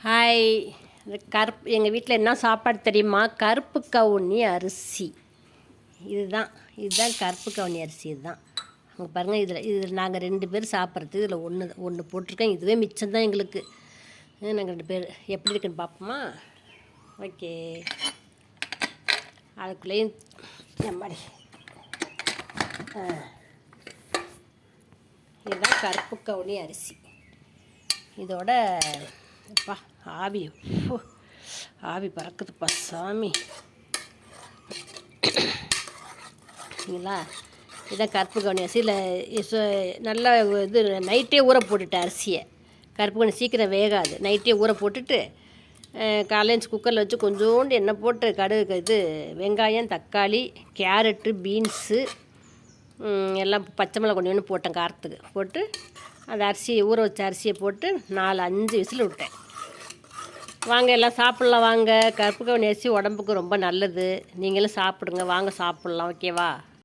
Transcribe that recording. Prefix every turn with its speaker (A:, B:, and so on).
A: Hi. இந்த எங்கள் வீட்டில் என்ன சாப்பாடு தெரியுமா? கருப்பு கவுனி அரிசி. இதுதான் கருப்பு கவுனி அரிசி. இதுதான் அங்கே பாருங்கள். இதில் நாங்கள் 2 பேர் சாப்பிட்றது. இதில் ஒன்று போட்டிருக்கேன். இதுவே மிச்சம்தான் எங்களுக்கு. நாங்கள் 2 பேர் எப்படி இருக்குன்னு பார்ப்போமா? ஓகே. அதுக்குள்ளேயும் எம்மாடி இதுதான் கருப்பு கவுனி அரிசி. இதோட அப்பா ஆவி பறக்குதுப்பா சாமி. சரிங்களா? இதான் கருப்பு கவுனி அரிசி. நல்லா இது நைட்டே ஊற போட்டுட்டேன் அரிசியை. கருப்பு கவுனி சீக்கிரம் வேகாது. நைட்டே ஊற போட்டுட்டு காலையில் குக்கரில் வச்சு கொஞ்சோண்டு எண்ணெய் போட்டு கடுகு வெங்காயம், தக்காளி, கேரட்டு, பீன்ஸு எல்லாம் பச்சை மிளகா கொஞ்சம் போட்டேன் காரத்துக்கு. போட்டு அந்த அரிசியை ஊற வச்ச அரிசியை போட்டு 4-5 விசில் விட்டேன். வாங்க எல்லாம் சாப்பிட்லாம் வாங்க. கருப்பு கவுனி அரிசி உடம்புக்கு ரொம்ப நல்லது. நீங்களும் சாப்பிடுங்க. வாங்க சாப்பிட்லாம். ஓகேவா?